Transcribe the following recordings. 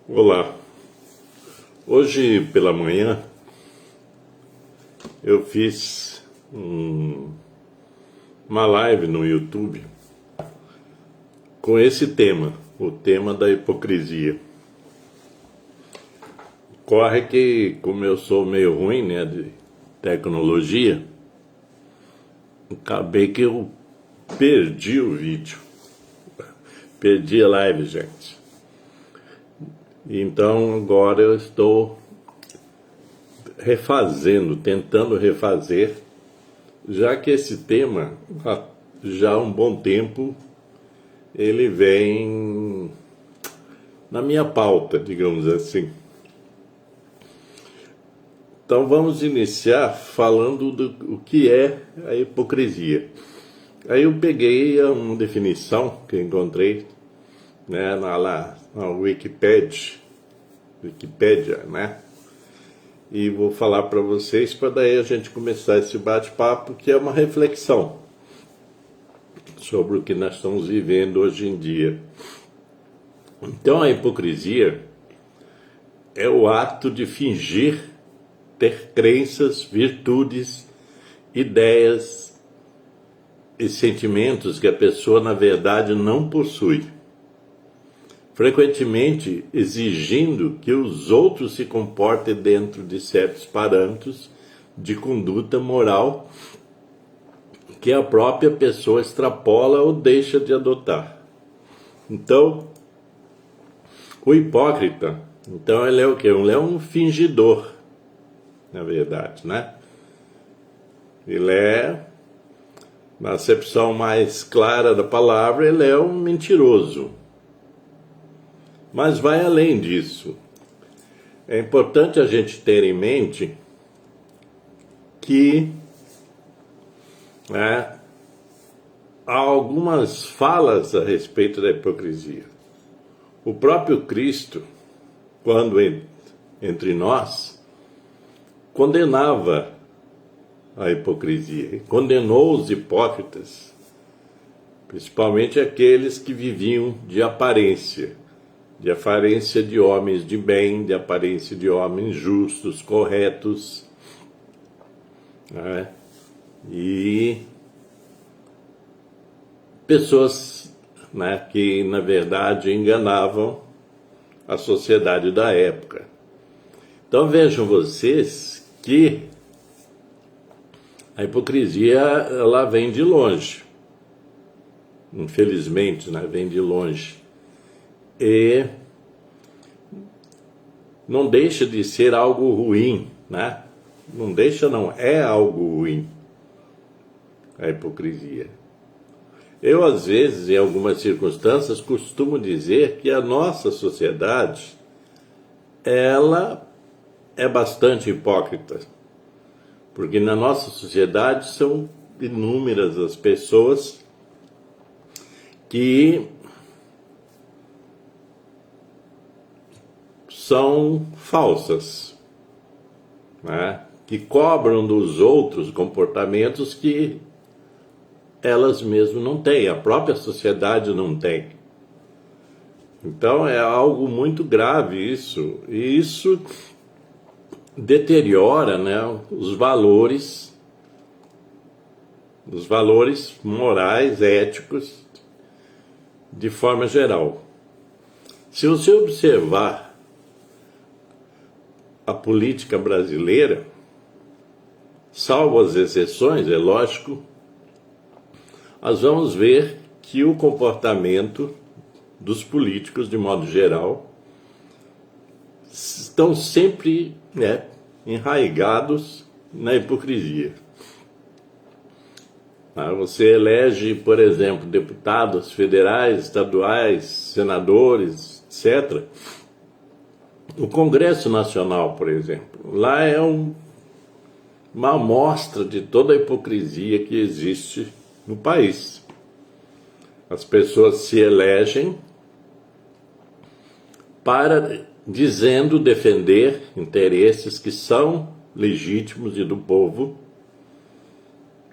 Olá, hoje pela manhã eu fiz uma live no YouTube com esse tema, o tema da hipocrisia. Corre que, como eu sou meio ruim, né, de tecnologia, acabei que eu perdi o vídeo, perdi a live, gente. Então agora eu estou tentando refazer, já que esse tema, já há um bom tempo, ele vem na minha pauta, digamos assim. Então vamos iniciar falando do que é a hipocrisia. Aí eu peguei uma definição que eu encontrei, né, na Wikipédia, né? E vou falar para vocês para daí a gente começar esse bate-papo, que é uma reflexão sobre o que nós estamos vivendo hoje em dia. Então a hipocrisia é o ato de fingir ter crenças, virtudes, ideias e sentimentos que a pessoa na verdade não possui, frequentemente exigindo que os outros se comportem dentro de certos parâmetros de conduta moral que a própria pessoa extrapola ou deixa de adotar. Então, o hipócrita, então ele é o quê? Ele é um fingidor, na verdade, né? Ele é, na acepção mais clara da palavra, ele é um mentiroso. Mas vai além disso. É importante a gente ter em mente que há algumas falas a respeito da hipocrisia. O próprio Cristo, quando entre nós, condenava a hipocrisia, condenou os hipócritas, principalmente aqueles que viviam de aparência de homens de bem, de aparência de homens justos, corretos, né? E pessoas, né, que na verdade enganavam a sociedade da época. Então vejam vocês que a hipocrisia, ela vem de longe, infelizmente, né, vem de longe. E não deixa de ser algo ruim, né? Não deixa, não, é algo ruim a hipocrisia. Eu, às vezes, em algumas circunstâncias, costumo dizer que a nossa sociedade, ela é bastante hipócrita, porque na nossa sociedade são inúmeras as pessoas que são falsas, né? Que cobram dos outros comportamentos que elas mesmas não têm, a própria sociedade não tem. Então é algo muito grave isso, e isso deteriora, né, os valores morais, éticos, de forma geral. Se você observar a política brasileira, salvo as exceções, é lógico, nós vamos ver que o comportamento dos políticos, de modo geral, estão sempre, né, enraigados na hipocrisia. Você elege, por exemplo, deputados federais, estaduais, senadores, etc. O Congresso Nacional, por exemplo, lá é uma amostra de toda a hipocrisia que existe no país. As pessoas se elegem para, dizendo defender interesses que são legítimos e do povo,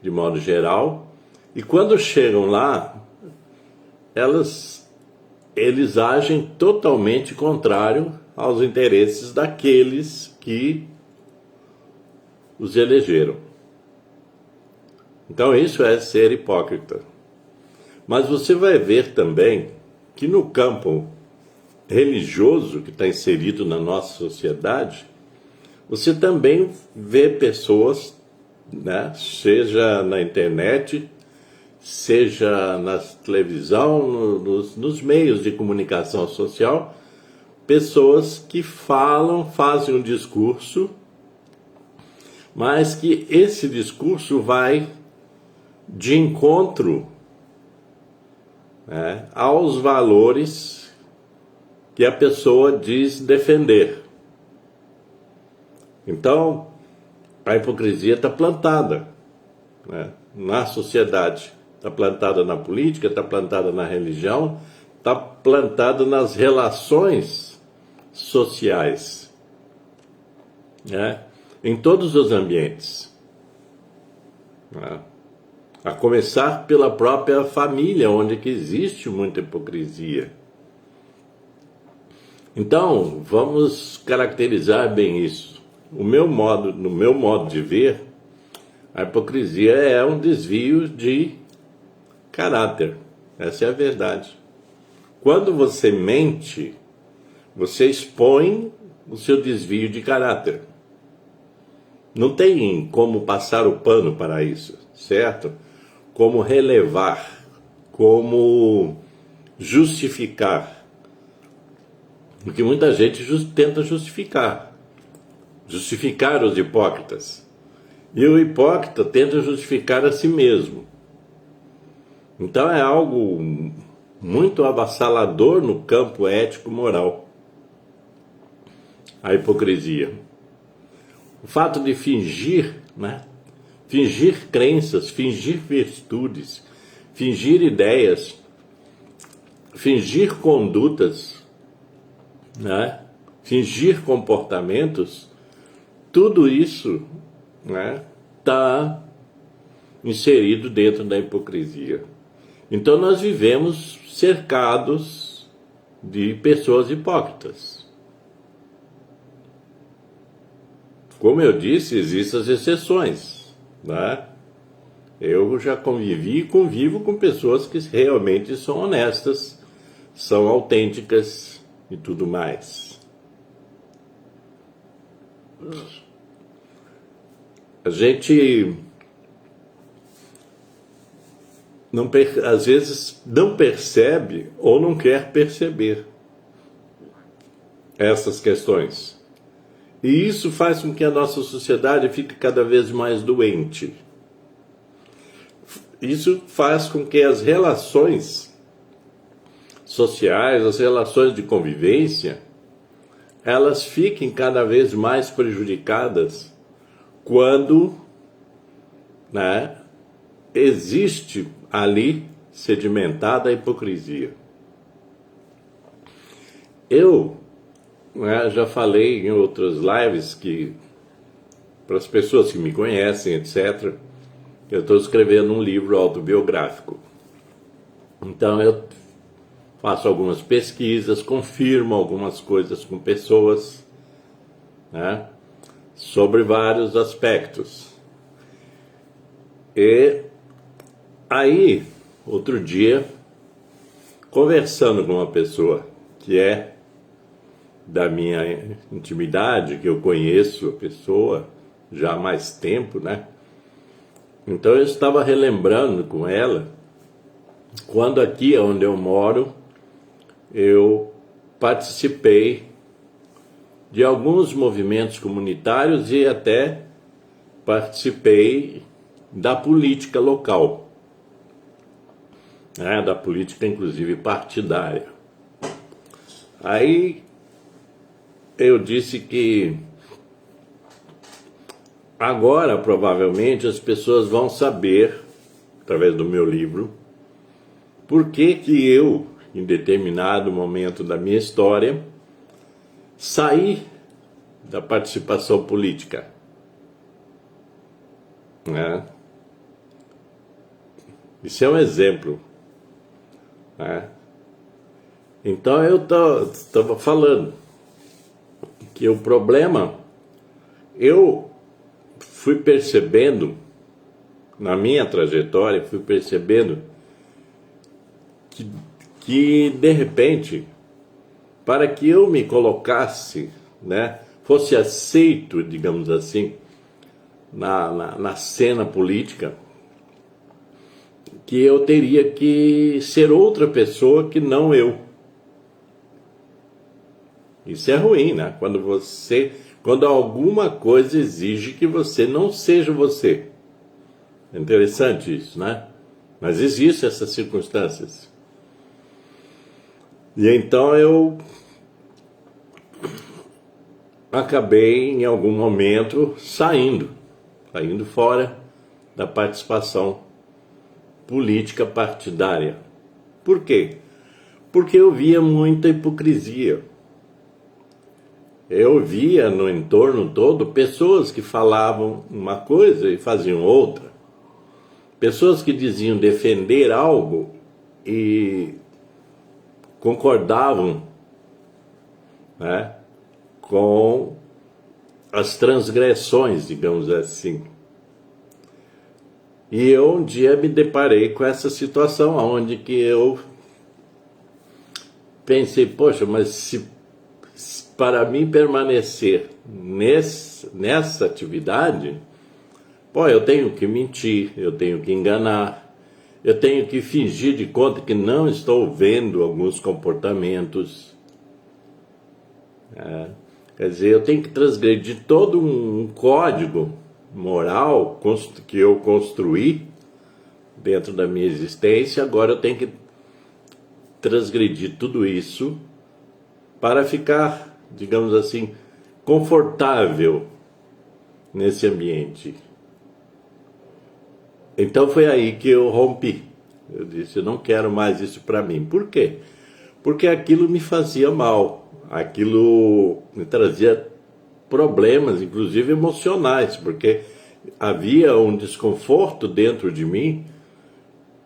de modo geral, e quando chegam lá, elas eles agem totalmente contrário aos interesses daqueles que os elegeram. Então isso é ser hipócrita. Mas você vai ver também que no campo religioso que está inserido na nossa sociedade, você também vê pessoas, né, seja na internet, seja na televisão, nos meios de comunicação social, pessoas que fazem um discurso, mas que esse discurso vai de encontro, né, aos valores que a pessoa diz defender. Então, a hipocrisia está plantada, né, na sociedade, está plantada na política, está plantada na religião, está plantada nas relações sociais, né, em todos os ambientes, né, a começar pela própria família, onde que existe muita hipocrisia. Então, vamos caracterizar bem isso. No meu modo de ver, a hipocrisia é um desvio de caráter. Essa é a verdade. Quando você mente, você expõe o seu desvio de caráter. Não tem como passar o pano para isso, certo? Como relevar, como justificar. Porque muita gente tenta justificar os hipócritas. E o hipócrita tenta justificar a si mesmo. Então é algo muito avassalador no campo ético-moral, a hipocrisia. O fato de fingir, né? Fingir crenças, fingir virtudes, fingir ideias, fingir condutas, né? Fingir comportamentos, tudo isso, né, está inserido dentro da hipocrisia. Então nós vivemos cercados de pessoas hipócritas. Como eu disse, existem as exceções, né? Eu já convivi e convivo com pessoas que realmente são honestas, são autênticas e tudo mais. A gente às vezes não percebe ou não quer perceber essas questões. E isso faz com que a nossa sociedade fique cada vez mais doente. Isso faz com que as relações sociais, as relações de convivência, elas fiquem cada vez mais prejudicadas quando, né, existe ali sedimentada a hipocrisia. Eu, né, já falei em outras lives que, para as pessoas que me conhecem, etc., eu estou escrevendo um livro autobiográfico. Então eu faço algumas pesquisas, confirmo algumas coisas com pessoas, né, sobre vários aspectos. E aí, outro dia, conversando com uma pessoa que é da minha intimidade, que eu conheço a pessoa já há mais tempo, né? Então eu estava relembrando com ela, quando aqui onde eu moro, eu participei de alguns movimentos comunitários e até participei da política local, né, da política inclusive partidária. Aí eu disse que agora provavelmente as pessoas vão saber, através do meu livro, por que que eu, em determinado momento da minha história, saí da participação política, né? Isso é um exemplo, né? Então eu estava falando que o problema, eu fui percebendo, na minha trajetória, fui percebendo que de repente, para que eu me colocasse, né, fosse aceito, digamos assim, na cena política, que eu teria que ser outra pessoa que não eu. Isso é ruim, né? Quando alguma coisa exige que você não seja você. É interessante isso, né? Mas existem essas circunstâncias. E então eu acabei, em algum momento, saindo fora da participação política partidária. Por quê? Porque eu via muita hipocrisia. Eu via no entorno todo pessoas que falavam uma coisa e faziam outra. Pessoas que diziam defender algo e concordavam, né, com as transgressões, digamos assim. E eu um dia me deparei com essa situação, onde que eu pensei, poxa, mas se para mim permanecer nessa atividade, pô, eu tenho que mentir, eu tenho que enganar, eu tenho que fingir de conta que não estou vendo alguns comportamentos. Quer dizer, eu tenho que transgredir todo um código moral que eu construí dentro da minha existência. Agora eu tenho que transgredir tudo isso para ficar, digamos assim, confortável nesse ambiente. Então foi aí que eu rompi. Eu disse, eu não quero mais isso para mim. Por quê? Porque aquilo me fazia mal. Aquilo me trazia problemas, inclusive emocionais, porque havia um desconforto dentro de mim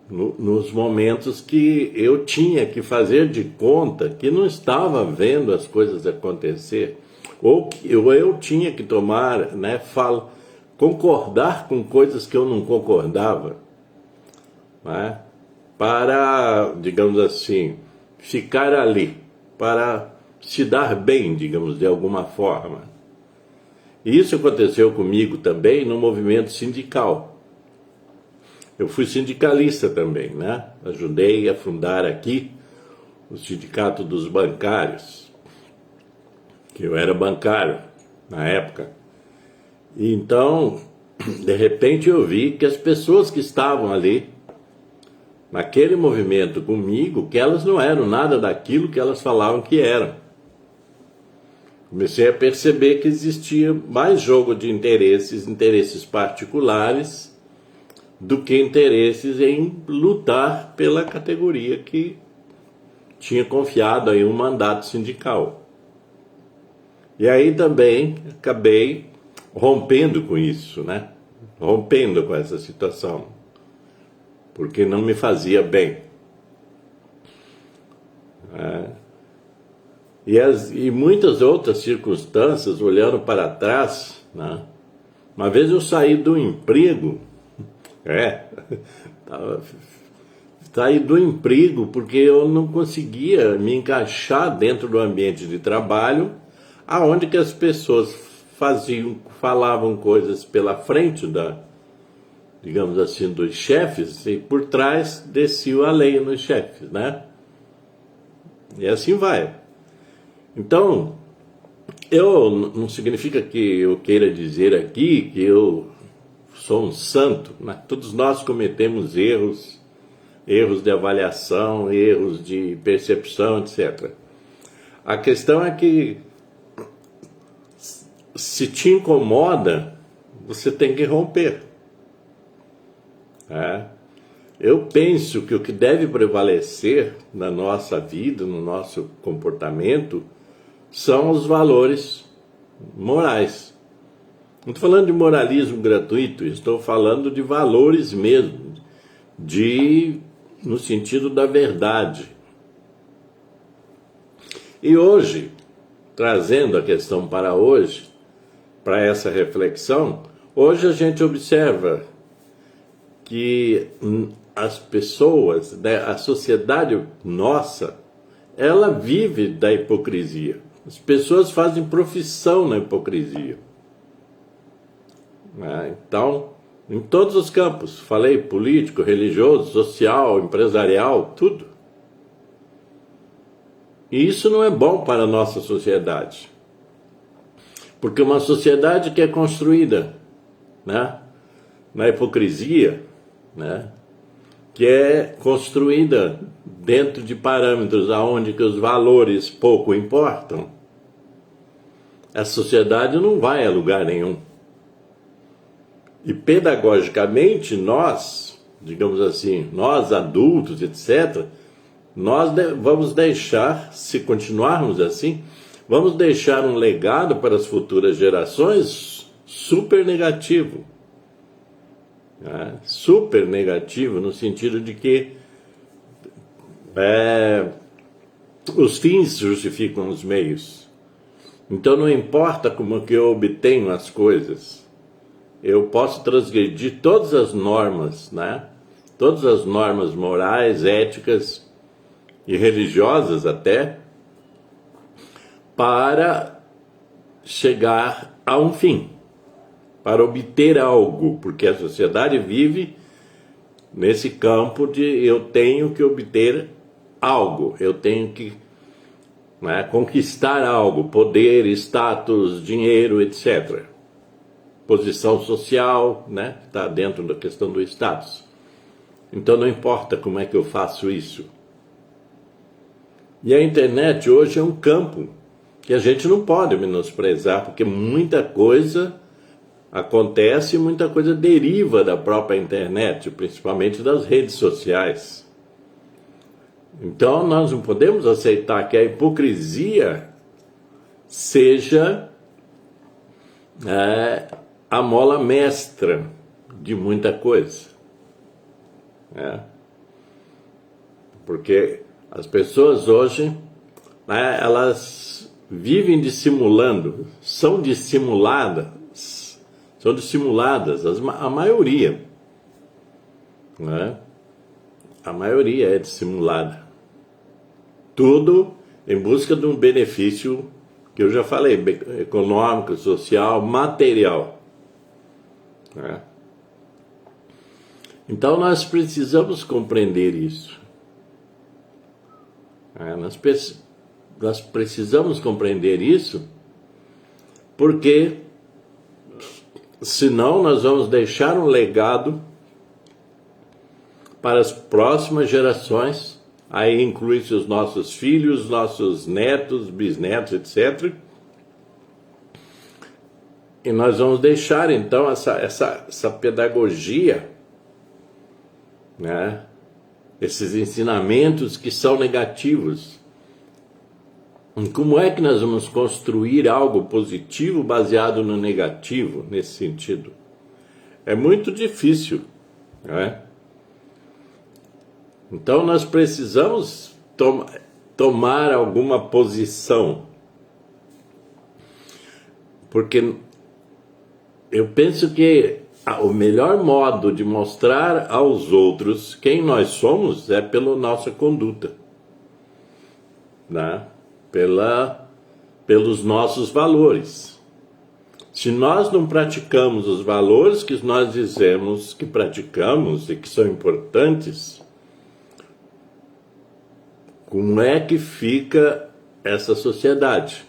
nos momentos que eu tinha que fazer de conta que não estava vendo as coisas acontecer, ou que eu tinha que tomar, né, concordar com coisas que eu não concordava, né, para, digamos assim, ficar ali, para se dar bem, digamos, de alguma forma. E isso aconteceu comigo também no movimento sindical. Eu fui sindicalista também, né? Ajudei a fundar aqui o Sindicato dos Bancários, que eu era bancário na época. E então, de repente eu vi que as pessoas que estavam ali, naquele movimento comigo, que elas não eram nada daquilo que elas falavam que eram. Comecei a perceber que existia mais jogo de interesses particulares, do que interesses em lutar pela categoria que tinha confiado aí um mandato sindical. E aí também acabei rompendo com isso, né? Rompendo com essa situação, porque não me fazia bem. E muitas outras circunstâncias, olhando para trás, né? Uma vez eu saí do emprego, saí do emprego porque eu não conseguia me encaixar dentro do ambiente de trabalho, aonde que as pessoas falavam coisas pela frente digamos assim, dos chefes, e por trás descia a lei nos chefes, né? E assim vai. Então, não significa que eu queira dizer aqui que eu sou um santo, mas todos nós cometemos erros de avaliação, erros de percepção, etc. A questão é que, se te incomoda, você tem que romper. Eu penso que o que deve prevalecer na nossa vida, no nosso comportamento, são os valores morais. Não estou falando de moralismo gratuito, estou falando de valores mesmo, no sentido da verdade. E hoje, trazendo a questão para hoje, para essa reflexão, hoje a gente observa que as pessoas, né, a sociedade nossa, ela vive da hipocrisia. As pessoas fazem profissão na hipocrisia. Então, em todos os campos, falei político, religioso, social, empresarial, tudo. E isso não é bom para a nossa sociedade. Porque uma sociedade que é construída, né, na hipocrisia, né, que é construída dentro de parâmetros aonde que os valores pouco importam, a sociedade não vai a lugar nenhum. E pedagogicamente nós, digamos assim, nós adultos, etc., nós vamos deixar, se continuarmos assim, vamos deixar um legado para as futuras gerações super negativo. Super negativo no sentido de que os fins justificam os meios. Então não importa como que eu obtenho as coisas, eu posso transgredir todas as normas, né? Todas as normas morais, éticas e religiosas até, para chegar a um fim, para obter algo, porque a sociedade vive nesse campo de eu tenho que obter algo, eu tenho que, né, conquistar algo, poder, status, dinheiro, etc. Posição social, né, está dentro da questão do status. Então não importa como é que eu faço isso. E a internet hoje é um campo que a gente não pode menosprezar, porque muita coisa acontece, muita coisa deriva da própria internet, principalmente das redes sociais. Então nós não podemos aceitar que a hipocrisia seja a mola mestra de muita coisa. Porque as pessoas hoje, né, elas vivem dissimulando, são dissimuladas, a maioria, né? A maioria é dissimulada. Tudo em busca de um benefício, que eu já falei, econômico, social, material. Né? Então nós precisamos compreender isso. Nós precisamos compreender isso, porque senão nós vamos deixar um legado para as próximas gerações, aí inclui-se os nossos filhos, nossos netos, bisnetos, etc. E nós vamos deixar então essa pedagogia, né? Esses ensinamentos que são negativos. Como é que nós vamos construir algo positivo baseado no negativo, nesse sentido? É muito difícil, né? Então nós precisamos tomar alguma posição, porque eu penso que o melhor modo de mostrar aos outros quem nós somos é pela nossa conduta, né? Pelos nossos valores. Se nós não praticamos os valores que nós dizemos que praticamos e que são importantes, como é que fica essa sociedade?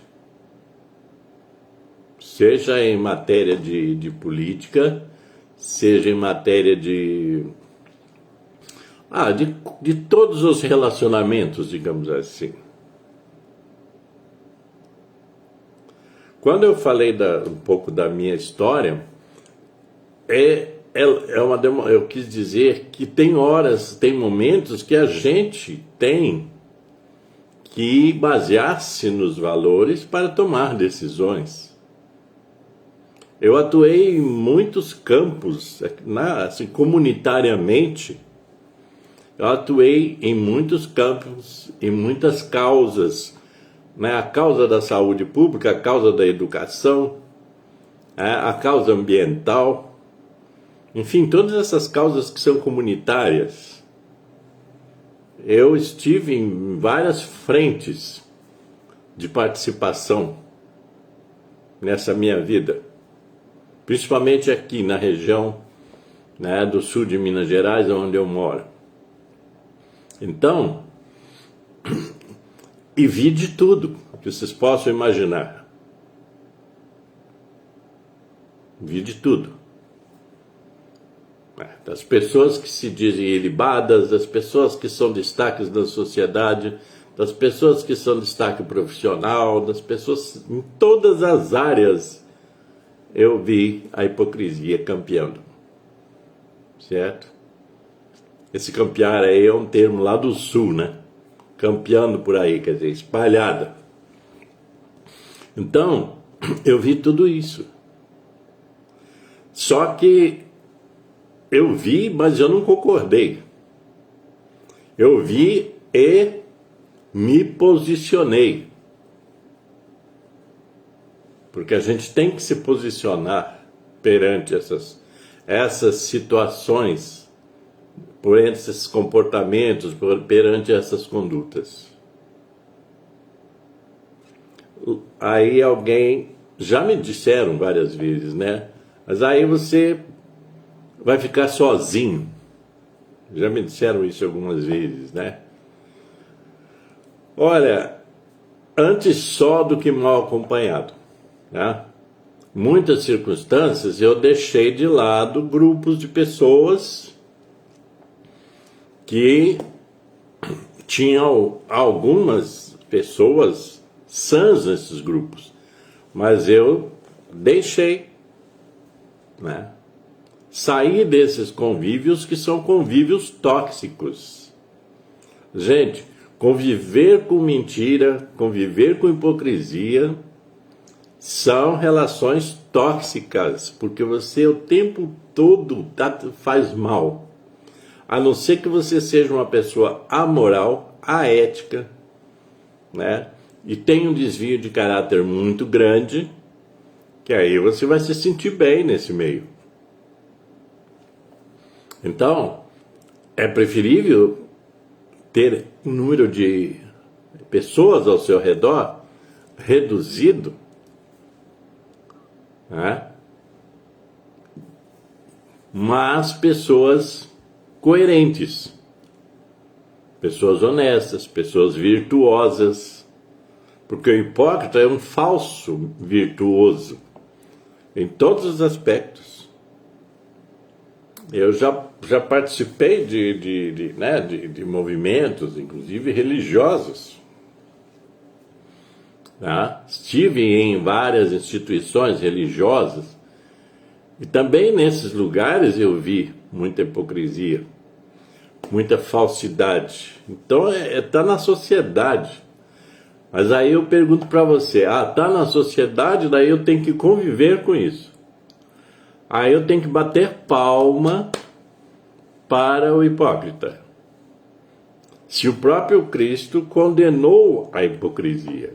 Seja em matéria de política, seja em matéria de todos os relacionamentos, digamos assim. Quando eu falei um pouco da minha história, eu quis dizer que tem horas, tem momentos que a gente tem que basear-se nos valores para tomar decisões. Eu atuei em muitos campos, assim, comunitariamente. Eu atuei em muitos campos, em muitas causas né, a causa da saúde pública, a causa da educação, a causa ambiental, enfim, todas essas causas que são comunitárias. Eu estive em várias frentes de participação nessa minha vida, principalmente aqui na região, né, do sul de Minas Gerais, onde eu moro. Então, e vi de tudo que vocês possam imaginar. Vi de tudo. Das pessoas que se dizem ilibadas, das pessoas que são destaques da sociedade, das pessoas que são destaque profissional, das pessoas em todas as áreas. Eu vi a hipocrisia campeando. Certo? Esse campear aí é um termo lá do sul, né? Campeando por aí, quer dizer, espalhada. Então, eu vi tudo isso. Só que eu vi, mas eu não concordei. Eu vi e me posicionei. Porque a gente tem que se posicionar perante essas situações, perante esses comportamentos, perante essas condutas. Aí alguém, já me disseram várias vezes, né? Mas aí você vai ficar sozinho. Já me disseram isso algumas vezes, né? Olha, antes só do que mal acompanhado, né? Muitas circunstâncias eu deixei de lado grupos de pessoas que tinham algumas pessoas sãs nesses grupos, mas eu deixei, né? Sair desses convívios que são convívios tóxicos. Gente, conviver com mentira, conviver com hipocrisia são relações tóxicas, porque você o tempo todo faz mal. A não ser que você seja uma pessoa amoral, aética, né? E tenha um desvio de caráter muito grande, que aí você vai se sentir bem nesse meio. Então, é preferível ter um número de pessoas ao seu redor reduzido, né? Mas pessoas coerentes, pessoas honestas, pessoas virtuosas, porque o hipócrita é um falso virtuoso em todos os aspectos. Eu já participei de movimentos, inclusive religiosos. Tá? Estive em várias instituições religiosas e também nesses lugares eu vi muita hipocrisia, muita falsidade. Então tá na sociedade. Mas aí eu pergunto para você, tá na sociedade, daí eu tenho que conviver com isso. Aí eu tenho que bater palma para o hipócrita. Se o próprio Cristo condenou a hipocrisia.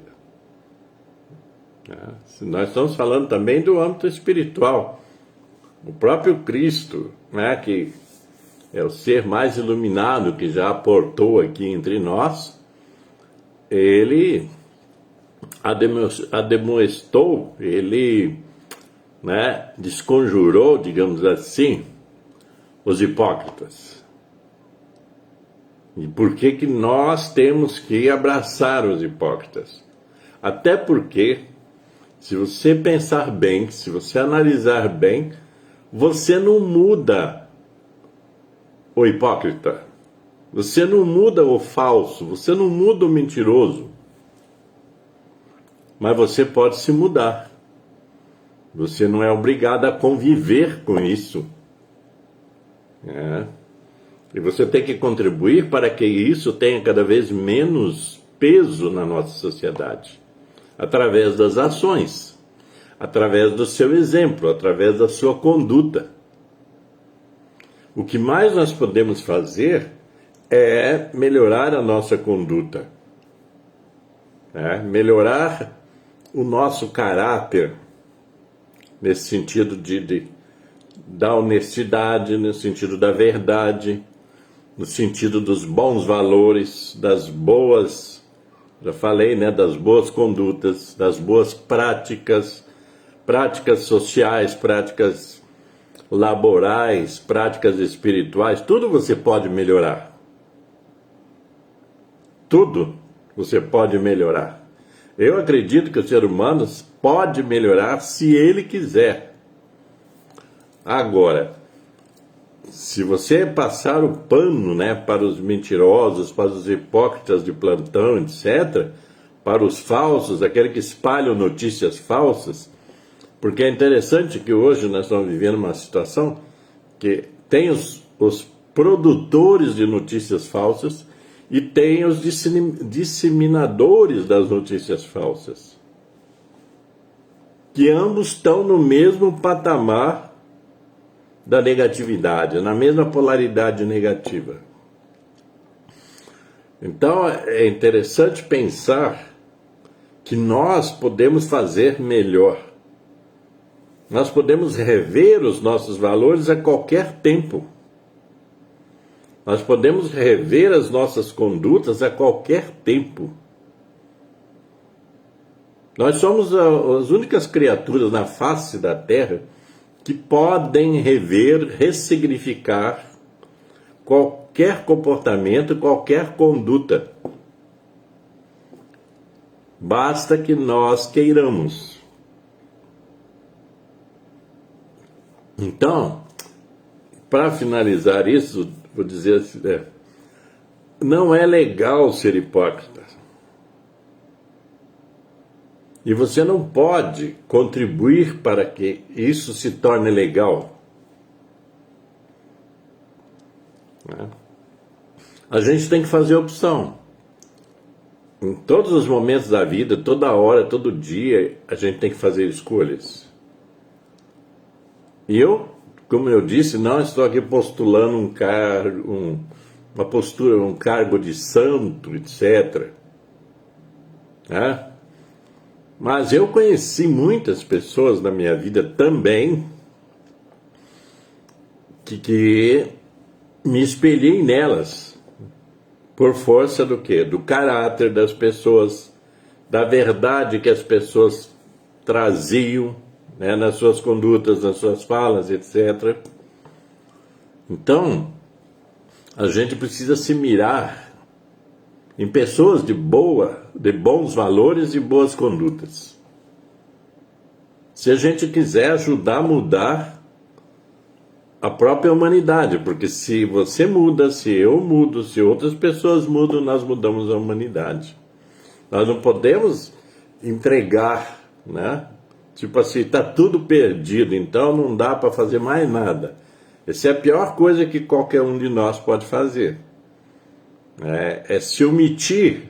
Nós estamos falando também do âmbito espiritual. O próprio Cristo, né, que é o ser mais iluminado que já aportou aqui entre nós, ele ademoestou, ele, né, desconjurou, digamos assim, os hipócritas. E por que nós temos que abraçar os hipócritas? Até porque, se você pensar bem, se você analisar bem, você não muda o hipócrita, você não muda o falso, você não muda o mentiroso, mas você pode se mudar. Você não é obrigado a conviver com isso. E você tem que contribuir para que isso tenha cada vez menos peso na nossa sociedade, através das ações, através do seu exemplo, através da sua conduta. O que mais nós podemos fazer é melhorar a nossa conduta. né? Melhorar o nosso caráter, nesse sentido da honestidade, no sentido da verdade, no sentido dos bons valores, das boas, já falei, né, das boas condutas, das boas práticas, práticas sociais, práticas laborais, práticas espirituais, tudo você pode melhorar. Tudo você pode melhorar. Eu acredito que o ser humano pode melhorar se ele quiser. Agora, se você passar o pano, né, para os mentirosos, para os hipócritas de plantão, etc., para os falsos, aqueles que espalham notícias falsas, porque é interessante que hoje nós estamos vivendo uma situação que tem os produtores de notícias falsas e tem os disseminadores das notícias falsas, que ambos estão no mesmo patamar da negatividade, na mesma polaridade negativa. Então é interessante pensar que nós podemos fazer melhor. Nós podemos rever os nossos valores a qualquer tempo. Nós podemos rever as nossas condutas a qualquer tempo. Nós somos as únicas criaturas na face da Terra que podem rever, ressignificar qualquer comportamento, qualquer conduta. Basta que nós queiramos. Então, para finalizar isso, vou dizer assim, não é legal ser hipócrita. E você não pode contribuir para que isso se torne legal. A gente tem que fazer opção. Em todos os momentos da vida, toda hora, todo dia, a gente tem que fazer escolhas. E eu, como eu disse, não estou aqui postulando uma postura, um cargo de santo, etc. Mas eu conheci muitas pessoas na minha vida também que me espelhei nelas por força do quê? Do caráter das pessoas, da verdade que as pessoas traziam, né, nas suas condutas, nas suas falas, etc. Então, a gente precisa se mirar em pessoas de bons valores e boas condutas. Se a gente quiser ajudar a mudar a própria humanidade, porque se você muda, se eu mudo, se outras pessoas mudam, nós mudamos a humanidade. Nós não podemos entregar, né? Tipo assim, está tudo perdido, então não dá para fazer mais nada. Essa é a pior coisa que qualquer um de nós pode fazer. É se omitir,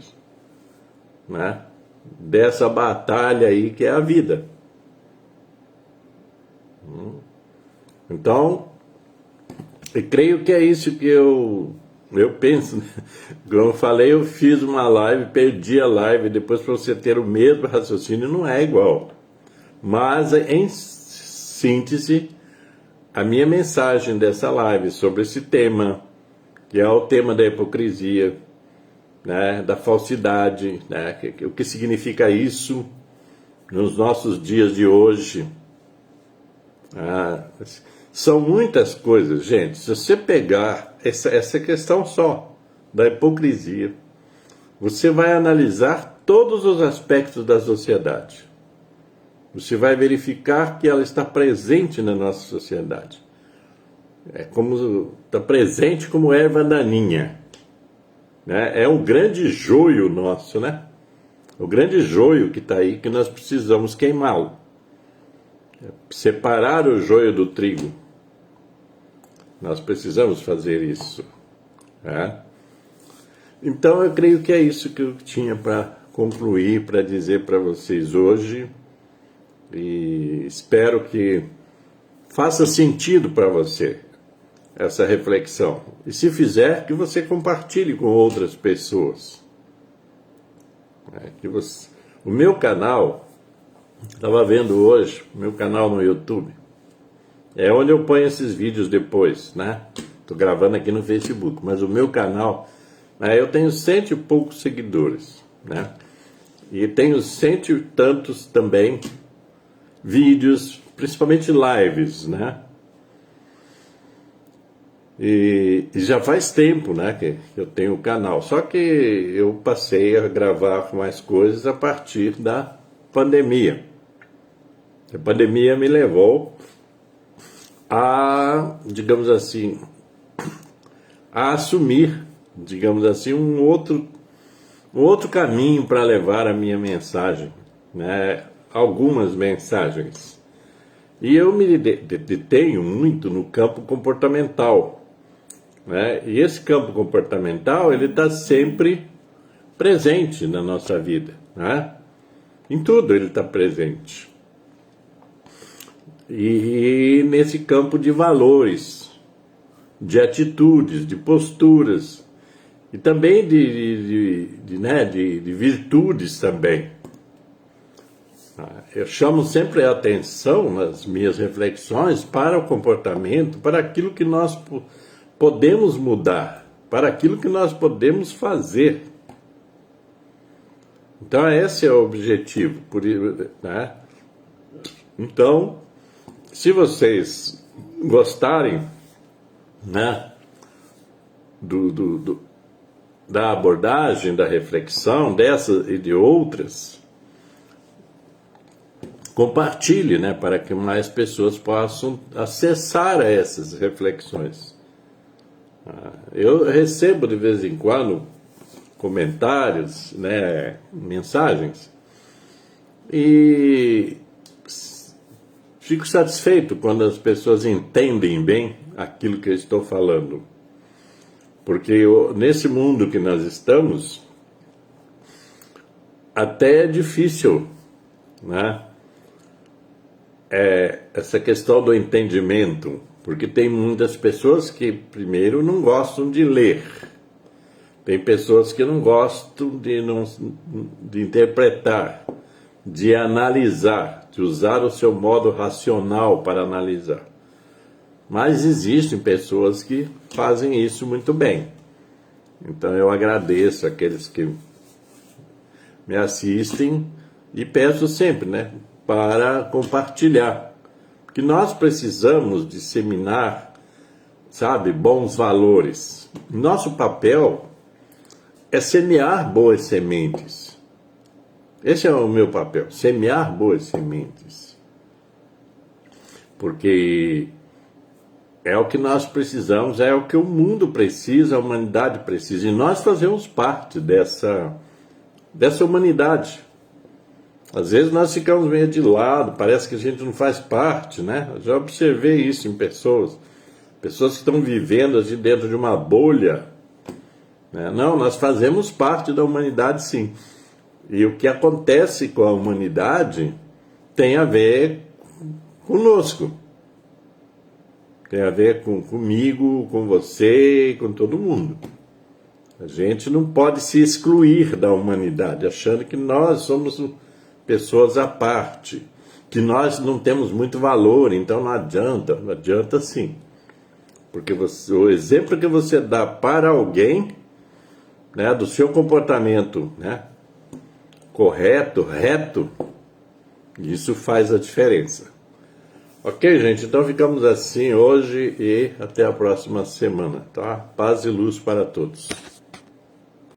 né, dessa batalha aí que é a vida. Então, eu creio que é isso que eu penso, né? Como eu falei, eu fiz uma live, perdi a live, depois para você ter o mesmo raciocínio não é igual. Mas, em síntese, a minha mensagem dessa live sobre esse tema, que é o tema da hipocrisia, né, da falsidade, né, o que significa isso nos nossos dias de hoje. São muitas coisas, gente. Se você pegar essa questão só da hipocrisia, você vai analisar todos os aspectos da sociedade. Você vai verificar que ela está presente na nossa sociedade. Está presente como erva daninha, né? É um grande joio nosso, né? O grande joio que está aí, que nós precisamos queimá-lo. Separar o joio do trigo. Nós precisamos fazer isso, né? Então eu creio que é isso que eu tinha para concluir, para dizer para vocês hoje. E espero que faça sentido para você essa reflexão. E se fizer, que você compartilhe com outras pessoas. O meu canal, estava vendo hoje, o meu canal no YouTube, é onde eu ponho esses vídeos depois, né? Tô gravando aqui no Facebook, mas o meu canal, eu tenho 100 e poucos seguidores, né? E tenho 100 e tantos também vídeos, principalmente lives, né? E já faz tempo, né, que eu tenho o canal. Só que eu passei a gravar mais coisas a partir da pandemia. A pandemia me levou a, digamos assim, a assumir, digamos assim, um outro caminho para levar a minha mensagem, né? Algumas mensagens. E eu me detenho muito no campo comportamental, né? E esse campo comportamental, ele está sempre presente na nossa vida, né? Em tudo ele está presente. E nesse campo de valores, de atitudes, de posturas, e também de virtudes também. Eu chamo sempre a atenção nas minhas reflexões para o comportamento, para aquilo que nós podemos mudar, para aquilo que nós podemos fazer. Então esse é o objetivo, né? Então, se vocês gostarem, né, da abordagem, da reflexão dessas e de outras, compartilhe, né, para que mais pessoas possam acessar essas reflexões. Eu recebo de vez em quando comentários, né, mensagens, e fico satisfeito quando as pessoas entendem bem aquilo que eu estou falando. Porque nesse mundo que nós estamos, até é difícil, né? Essa questão do entendimento, porque tem muitas pessoas que, primeiro, não gostam de ler. Tem pessoas que não gostam de interpretar, de analisar, de usar o seu modo racional para analisar. Mas existem pessoas que fazem isso muito bem. Então eu agradeço aqueles que me assistem e peço sempre, né, para compartilhar. Porque nós precisamos disseminar, sabe, bons valores. Nosso papel é semear boas sementes. Esse é o meu papel, semear boas sementes. Porque é o que nós precisamos, é o que o mundo precisa, a humanidade precisa. E nós fazemos parte dessa humanidade. Às vezes nós ficamos meio de lado, parece que a gente não faz parte, né? Eu já observei isso em pessoas que estão vivendo assim, dentro de uma bolha, né? Não, nós fazemos parte da humanidade, sim. E o que acontece com a humanidade tem a ver conosco. Tem a ver comigo, com você, com todo mundo. A gente não pode se excluir da humanidade, achando que nós somos pessoas à parte, que nós não temos muito valor, então não adianta sim. Porque o exemplo que você dá para alguém, né, do seu comportamento, né, correto, reto, isso faz a diferença. Ok, gente? Então ficamos assim hoje e até a próxima semana, tá? Paz e luz para todos.